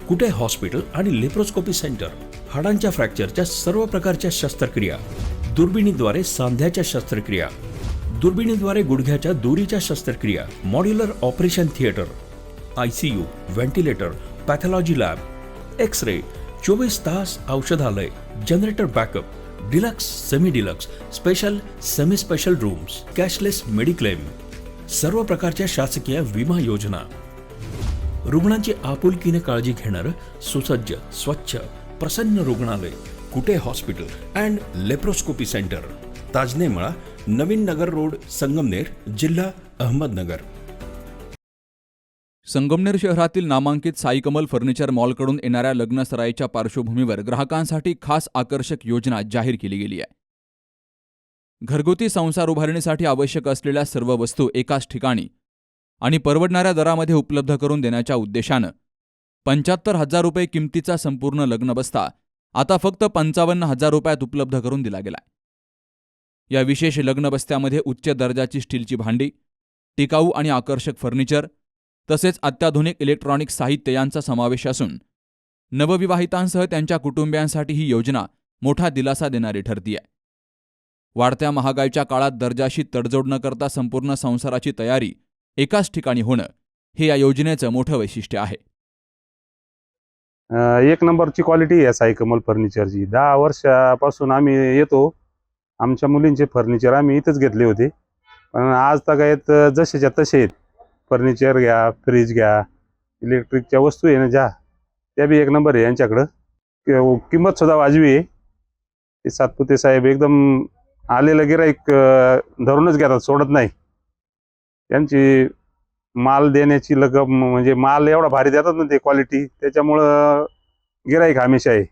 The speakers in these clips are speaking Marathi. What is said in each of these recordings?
कुटे हॉस्पिटल आणि लेप्रोस्कोपी सेंटर, हाडांच्या फ्रॅक्चरच्या सर्व प्रकारच्या शस्त्रक्रिया, दुर्बिणीद्वारे सांध्याच्या शस्त्रक्रिया, दुर्बिणीद्वारे गुडघ्याच्या दोरीच्या शस्त्रक्रिया, modular operation theatre, ICU, ventilator, pathology lab, X ray, 24 तास औषधालय, generator backup, deluxe, semi deluxe, special, semi special rooms, cashless mediclaim, सर्व प्रकारच्या शासकीय विमा योजना, रुग्णांची आपुलकीने काळजी घेणारं सुसज्ज, स्वच्छ, प्रसन्न रुग्णालय, Kute hospital and laparoscopy centre, Tajne Mala, Navin Nagar road, Sangamner, जिल्हा अहमदनगर. संगमनेर शहरातील नामांकित साई कमल फर्निचर मॉलकडून येणाऱ्या लग्नसराईच्या पार्श्वभूमीवर ग्राहकांसाठी खास आकर्षक योजना जाहीर केली गेली आहे. घरगुती संसार उभारणीसाठी आवश्यक असलेल्या सर्व वस्तू एकाच ठिकाणी आणि परवडणाऱ्या दरामध्ये उपलब्ध करून देण्याच्या उद्देशानं 75,000 रुपये किमतीचा संपूर्ण लग्नबस्ता आता फक्त 55,000 रुपयात उपलब्ध करून दिला गेलाय. या विशेष लग्नबस्त्यामध्ये उच्च दर्जाची स्टीलची भांडी, टिकाऊ आणि आकर्षक फर्निचर तसेच अत्याधुनिक इलेक्ट्रॉनिक साहित्य यांचा समावेश असून नवविवाहितांसह त्यांच्या कुटुंबियांसाठी ही योजना मोठा दिलासा देणारी ठरतीये. वाढत्या महागाईच्या काळात दर्जाशी तडजोड न करता संपूर्ण संसाराची तयारी एकाच ठिकाणी होणं हे या योजनेचं मोठं वैशिष्ट्य आहे. एक नंबरची क्वालिटी आहे साई कमल फर्निचरची. 10 वर्षापासून आम्ही येतो. आमच्या मुलींचे फर्निचर आम्ही इथंच घेतले होते, पण आज तगायत जसेच्या तसे आहेत. फर्निचर घ्या, फ्रीज घ्या, इलेक्ट्रिकच्या वस्तू आहे ना ज्या, त्या बी एक नंबर आहे यांच्याकडं. किंमत सुद्धा वाजवी आहे. ते सातपुते साहेब एकदम आलेलं गिराईक धरूनच घेतात, सोडत नाही. त्यांची माल देण्याची लगम म्हणजे माल एवढा भारी देतात ना ते क्वालिटी, त्याच्यामुळं गिराईक हमेशा आहे.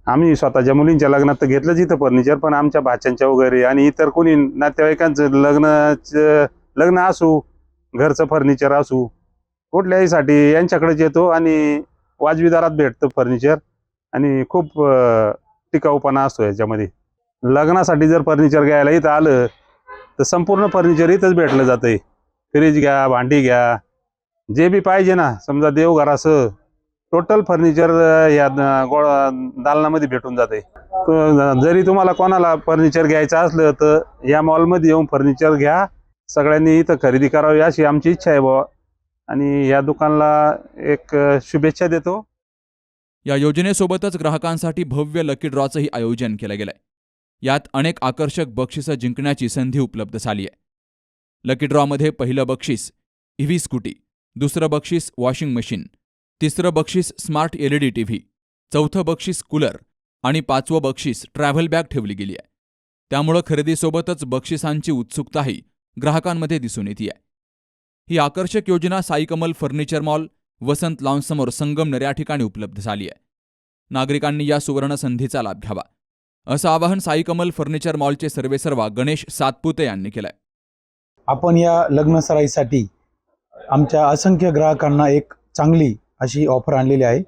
आम्ही स्वतःच्या मुलींच्या लग्नात तर घेतलंच इथं फर्निचर, पण आमच्या भाच्यांच्या वगैरे आणि इतर कोणी नातेवाईकांचं लग्न असू, घरचं फर्निचर असू, कुठल्याहीसाठी यांच्याकडेच येतो आणि वाजवी दरात भेटतं फर्निचर आणि खूप टिकाऊपणा असतो याच्यामध्ये. लग्नासाठी जर फर्निचर घ्यायला इथं आलं तर संपूर्ण फर्निचर इथंच भेटलं जातंय. फ्रीज घ्या, भांडी घ्या, जे बी पाहिजे ना, समजा देवघरासह टोटल फर्निचर या दालनामध्ये भेटून जाते. जरी तुम्हाला कोणाला फर्निचर घ्यायचं असलं तर या मॉलमध्ये येऊन फर्निचर घ्या. सगळ्यांनी इथं खरेदी करावी अशी आमची इच्छा आहे बाबा, आणि या दुकानाला एक शुभेच्छा देतो. या योजनेसोबतच ग्राहकांसाठी भव्य लकी ड्रॉचंही आयोजन केलं गेलंय. यात अनेक आकर्षक बक्षिसं जिंकण्याची संधी उपलब्ध झाली आहे. लकी ड्रॉमध्ये पहिलं बक्षीस EV स्कूटी, दुसरं बक्षीस वॉशिंग मशीन, तिसरं बक्षीस स्मार्ट LED TV, चौथं बक्षीस कूलर आणि 5वं बक्षीस ट्रॅव्हल बॅग ठेवली गेली आहे. त्यामुळं खरेदीसोबतच बक्षिसांची उत्सुकताही ग्राहकांमध्ये दिसून येते आहे. ही आकर्षक योजना साई कमल फर्निचर मॉल, वसंत लॉन्ससमोर, संगमनेर या ठिकाणी उपलब्ध झाली आहे. नागरिकांनी या सुवर्ण संधीचा लाभ घ्यावा असं आवाहन साई कमल फर्निचर मॉलचे सर्वेसर्वा गणेश सातपुते यांनी केलंय. आपण या लग्नसराईसाठी आमच्या असंख्य ग्राहकांना एक चांगली अशी ऑफर आणलेली आहे.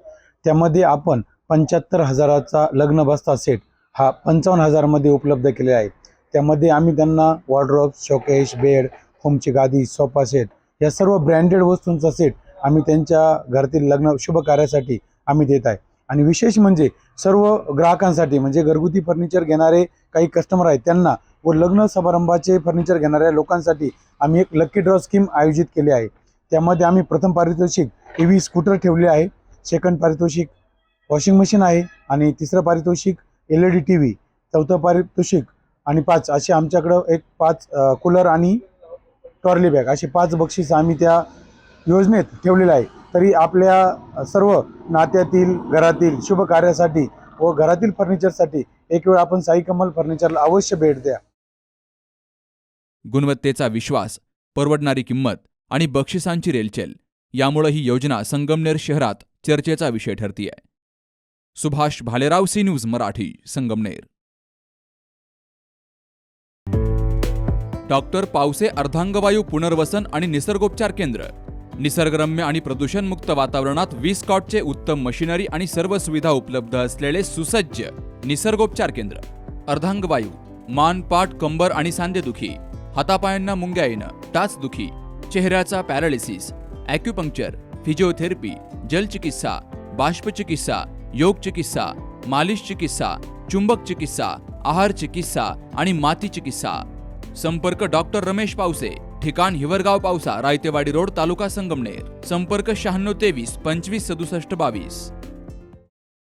त्यामध्ये आपण 75,000चा लग्नबस्ता सेट हा 55,000 मध्ये उपलब्ध केलेला आहे. त्यामध्ये आम्ही त्यांना वॉर्डरोब, शोकेस, बेड, होमची गादी, सोफा सेट या सर्व ब्रँडेड वस्तूंचा सेट आम्ही त्यांच्या घरातील लग्न शुभ कार्यासाठी आम्ही देत आहे. आणि विशेष म्हणजे सर्व ग्राहकांसाठी म्हणजे घरगुती फर्निचर घेणारे काही कस्टमर आहेत त्यांना व लग्न समारंभाचे फर्निचर घेणाऱ्या लोकांसाठी आम्ही एक लकी ड्रॉ स्कीम आयोजित केली आहे. त्यामध्ये आम्ही प्रथम पारितोषिक EV स्कूटर ठेवले आहे, सेकंड पारितोषिक वॉशिंग मशीन आहे आणि तिसरं पारितोषिक LED TV, चौथं पारितोषिक आणि 5 असे आमच्याकडं एक 5 कूलर आणि ट्रॉली बॅग असे 5 बक्षीस आम्ही त्या योजनेत ठेवलेलं आहे. तरी आपल्या सर्व नात्यातील, घरातील शुभ कार्यासाठी व घरातील फर्निचरसाठी एक वेळ आपण साई कमल फर्निचरला अवश्य भेट द्या. गुणवत्तेचा विश्वास, परवडणारी किंमत आणि बक्षिसांची रेलचेल यामुळे ही योजना संगमनेर शहरात चर्चेचा विषय ठरतीये. Subhash Bhalerao, C news Marathi, Sangamner. Doctor Pawase अर्धांगवायू पुनर्वसन आणि निसर्गोपचार केंद्र. निसर्गरम्य आणि प्रदूषणमुक्त वातावरणात 20 कॉटचे उत्तम मशिनरी आणि सर्व सुविधा उपलब्ध असलेले सुसज्ज निसर्गोपचार केंद्र. अर्धांगवायू, मान, पाठ, कंबर आणि सांधेदुखी, हातापायांना मुंग्या येणं, टाचदुखी, चेहऱ्याचा पॅरालिसिस, ॲक्युपंक्चर, फिजिओथेरपी, जलचिकित्सा, बाष्प चिकित्सा, योग चिकित्सा, मालिश चिकित्सा, चुंबक चिकित्सा, आहार चिकित्सा आणि माती चिकित्सा. संपर्क डॉक्टर रमेश पावसे, ठिकाण हिवरगाव पावसा, रायतेवाडी रोड, तालुका संगमनेर. संपर्क 9623 25 67 22.